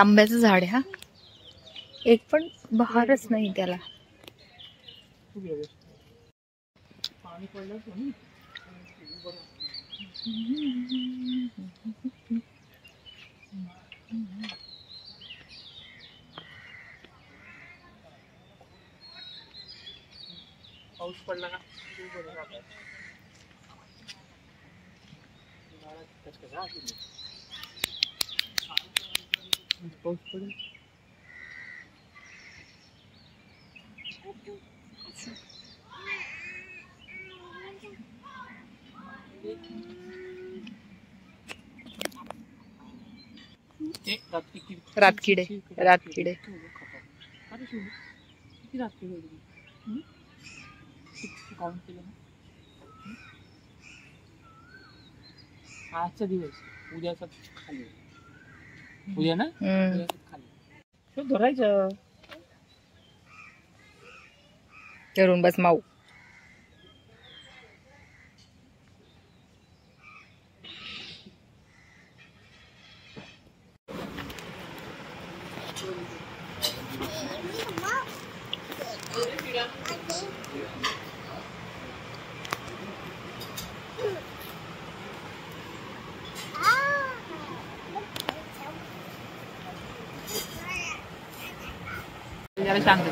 आंब्याचं झाड आहे हा, एक पण बहारच नाही त्याला. पाऊस पडला का पाऊस पडेल. रातकिडे रातकिडे आजचा दिवस उद्याचा खाली, उद्या ना खाली धरायचं धरून बस माऊ. जरा शांत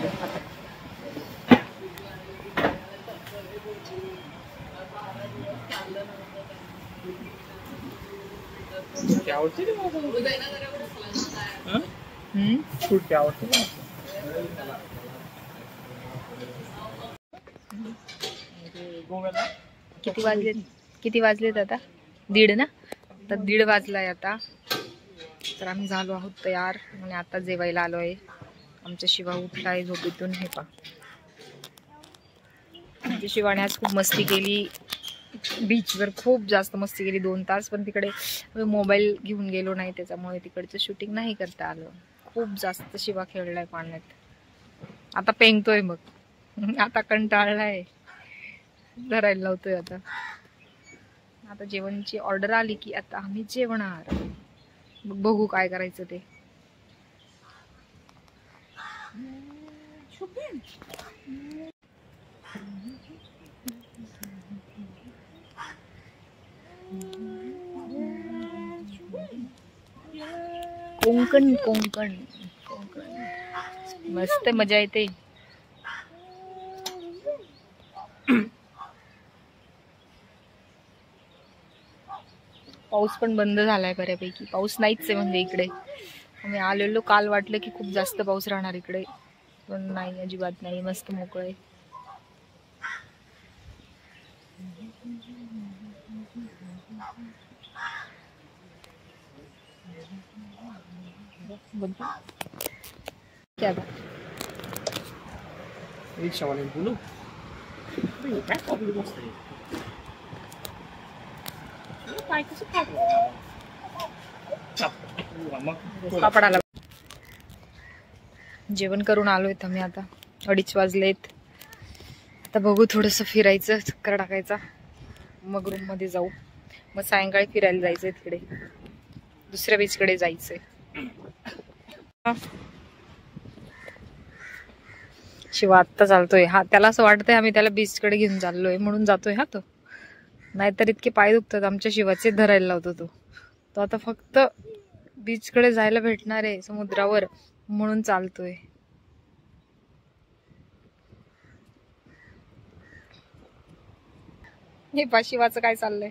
आवडते फ्रूट आवडते. किती वाजलेत आता? 1:30 ना. आता 1:30 वाजलाय आता. तर आम्ही झालो आहोत तयार आणि आता जेवायला आलोय. आमच्या शिवा उठलाय झोपेतून. हे पा, आमच्या शिवाने आज खूप मस्ती केली बीचवर, खूप जास्त मस्ती केली 2 तास. पण तिकडे मोबाईल घेऊन गेलो नाही, त्याच्यामुळे तिकडचं शूटिंग नाही करता आलं. खूप जास्त शिवा खेळलाय पाण्यात. आता पेंगतोय मग, आता कंटाळलाय, धरायला लावतोय. आता जेवणची ऑर्डर आली की आता आम्ही जेवणार. मग बघू काय करायचं ते. कोकण कोकण कोकण मस्त मजा येते. पाऊस पण बंद झालाय बऱ्यापैकी. पाऊस नाहीच आहे म्हणजे इकडे. आम्ही आलेलो काल, वाटलं की खूप जास्त पाऊस राहणार इकडे, पण नाही, अजिबात नाही. मस्त मोकळं आहे. क्या रिक्षावाले बोलू काय प्रॉब्लेम असते. पापडाला जेवण करून आलोय आम्ही. आता 2:30 वाजलेत. आता बघू, थोडंसं फिरायचं, चक्कर टाकायचा, मग रूम मध्ये जाऊ. मग सायंकाळी फिरायला जायचंय, तिकडे दुसऱ्या बीचकडे जायचंय. शिवा आत्ता चालतोय हा, त्याला असं वाटतंय आम्ही त्याला बीचकडे घेऊन चाललोय म्हणून जातोय हा तो. नाहीतर इतके पाय दुखतात आमच्या शिवाचे, धरायला लावतो तो. आता फक्त बीचकडे जायला भेटणार आहे समुद्रावर म्हणून चालतोय. हे पा, शिवाचं काय चाललंय.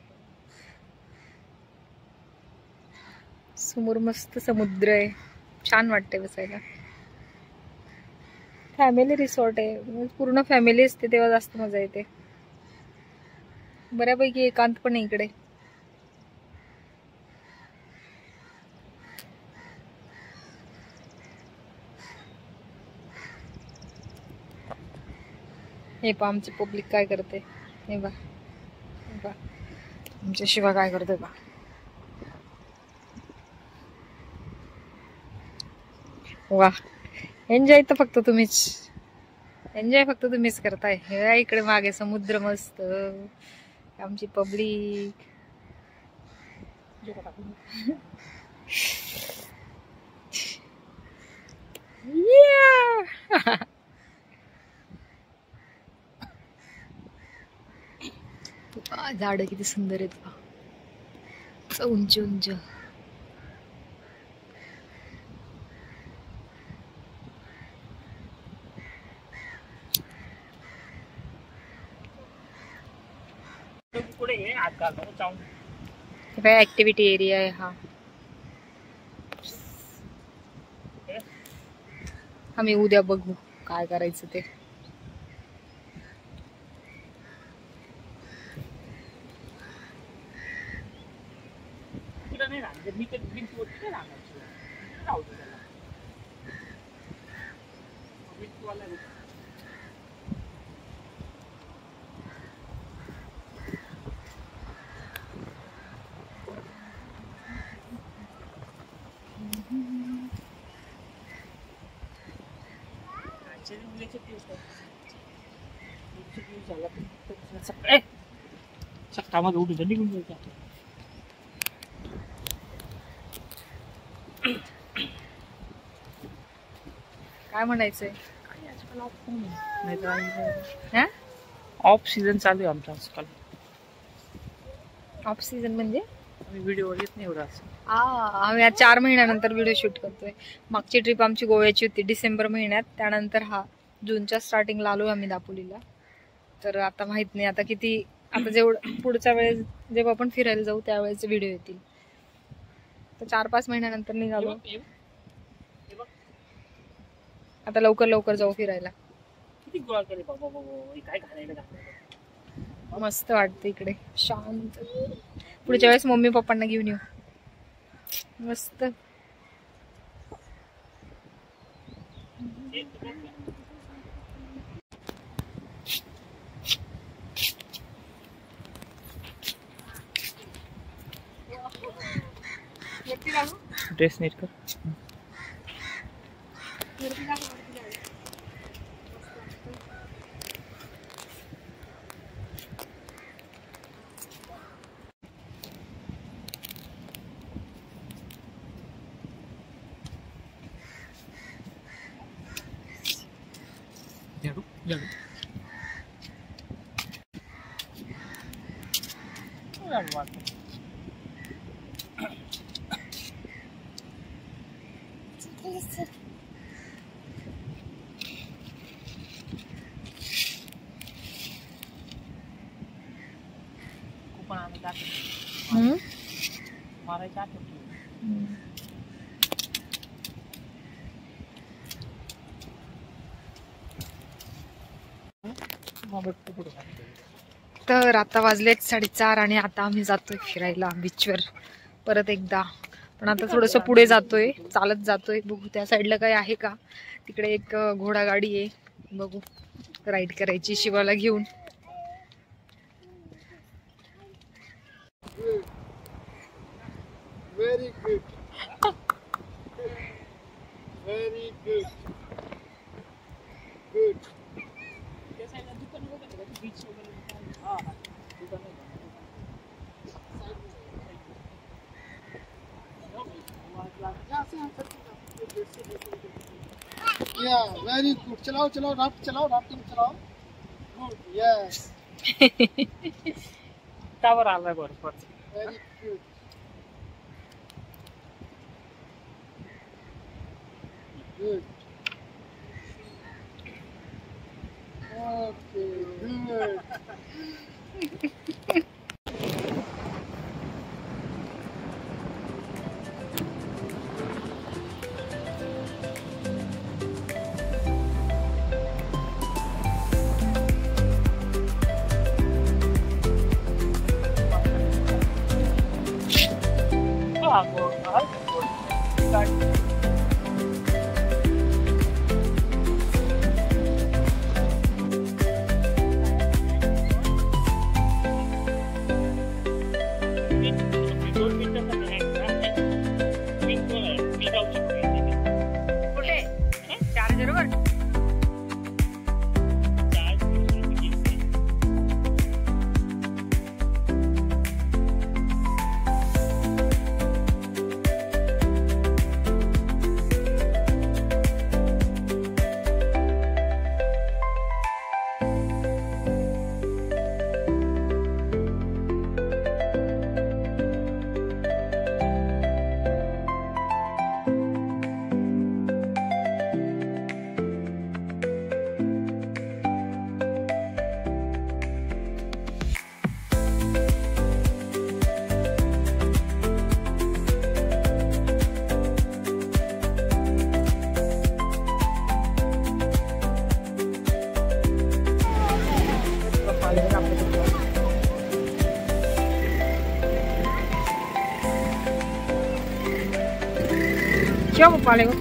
समोर मस्त समुद्र आहे, छान वाटतंय बसायला. फॅमिली रिसॉर्ट आहे, पूर्ण फॅमिली असते तेव्हा जास्त मजा येते. बऱ्यापैकी एकांत पण आहे इकडे. हे पा, आमची पब्लिक काय करते. हे बा, आमच्या शिवा काय करतोय बा. वा, एन्जॉय तर फक्त तुम्हीच, एन्जॉय फक्त तुम्हीच करताय. हे इकडे मागे समुद्र मस्त, आमची पब्लिक. Yeah! झाड किती सुंदर आहेत पहा. उंच उंच. काय ऍक्टिव्हिटी एरिया आहे हा. आम्ही उद्या बघू काय करायचं ते. सकाळमध्ये उठून निघून जायचं. काय म्हणायचंय? ऑफ सीझन चालू आहे आमचा आजकाल. ऑफ सीझन म्हणजे आम्ही व्हिडिओ येत नाही एवढा. आम्ही आज 4 महिन्यानंतर व्हिडिओ शूट करतोय. मागची ट्रिप आमची गोव्याची होती डिसेंबर महिन्यात. त्यानंतर हा जूनच्या स्टार्टिंगला आलोय आम्ही दापोलीला. तर आता माहित नाही आता किती, आता जेवढं पुढच्या वेळेस जेव्हा आपण फिरायला जाऊ त्यावेळेस व्हिडिओ येतील. तर 4-5 महिन्यानंतर निघालो. आता लवकर लवकर जाऊ फिरायला. मस्त वाटतं इकडे, शांत. पुढच्या वेळेस मम्मी पप्पांना घेऊन येऊ. मस्त. ड्रेस नीट कर. मारायच्या आत तर आता वाजलेत 4:30 आणि आता आम्ही जातोय फिरायला बीचवर परत एकदा. पण आता थोडस पुढे जातोय, चालत जातोय. बघू त्या साईडला काही आहे का. तिकडे एक घोडागाडी आहे, बघू राईड करायची शिवाला घेऊन. Very good. Very good. Good. Yeah, very good. चलाओ चलाओ राफ्ट चलाओ, राफ्टिंग चलाओ. Good. Yes. टावर आलाय बरोबर. Very good. Good. Okay, good. Shiva पप्पा आले गो.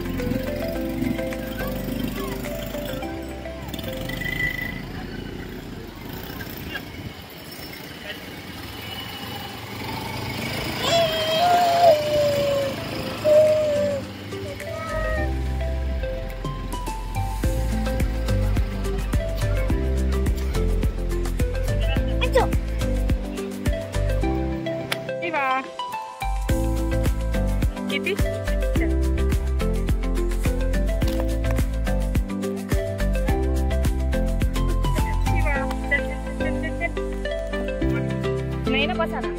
किती नाही ना बसा ना.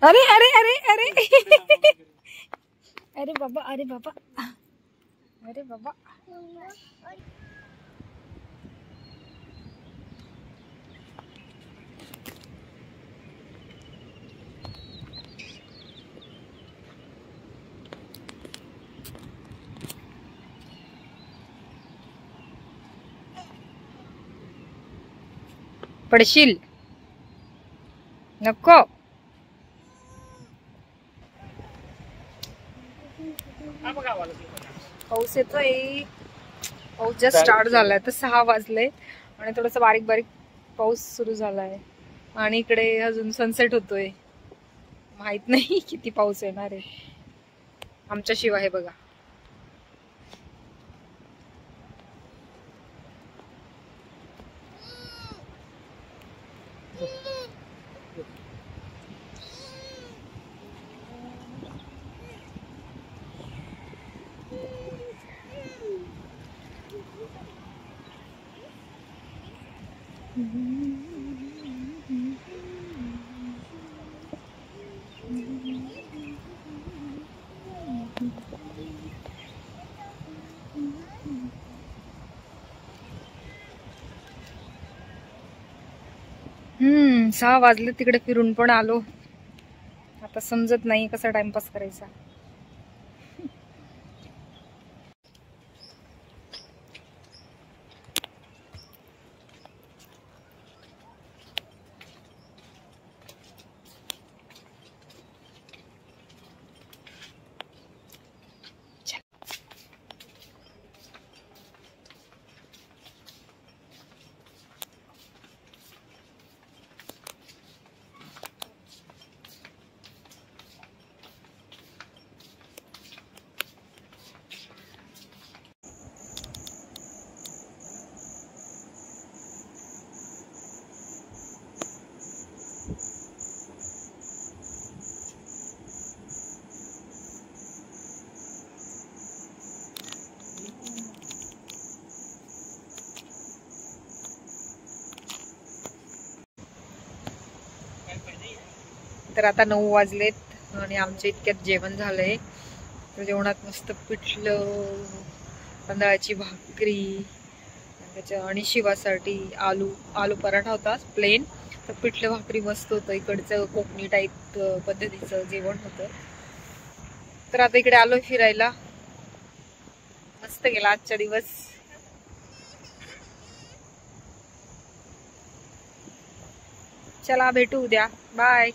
अरे अरे अरे अरे अरे बाबा अरे बाबा अरे बाबा. पडशील नको. पाऊस येतोय. पाऊस जस्ट स्टार्ट झालाय तर 6 वाजले आणि थोडस बारीक बारीक पाऊस सुरू झालाय आणि इकडे अजून सनसेट होतोय. माहित नाही किती पाऊस येणार आहे. आमच्या शिवाय हे बघा. 6 वाजले, तिकडे फिरून पण आलो. आता समजत नाही कसा टाइमपास करायचा. तर आता 9 वाजलेत आणि आमच्या इतक्यात जेवण झालंय. तर जेवणात मस्त पिठलं, तांदळाची भाकरी, आणि शिवासाठी आलू पराठा होता प्लेन. तर पिठलं भाकरी मस्त होतं. इकडचं कोकणी टाईप पद्धतीचं जेवण होतं. तर आता इकडे आलोय फिरायला. मस्त गेला आजचा दिवस. चला भेटू उद्या. बाय.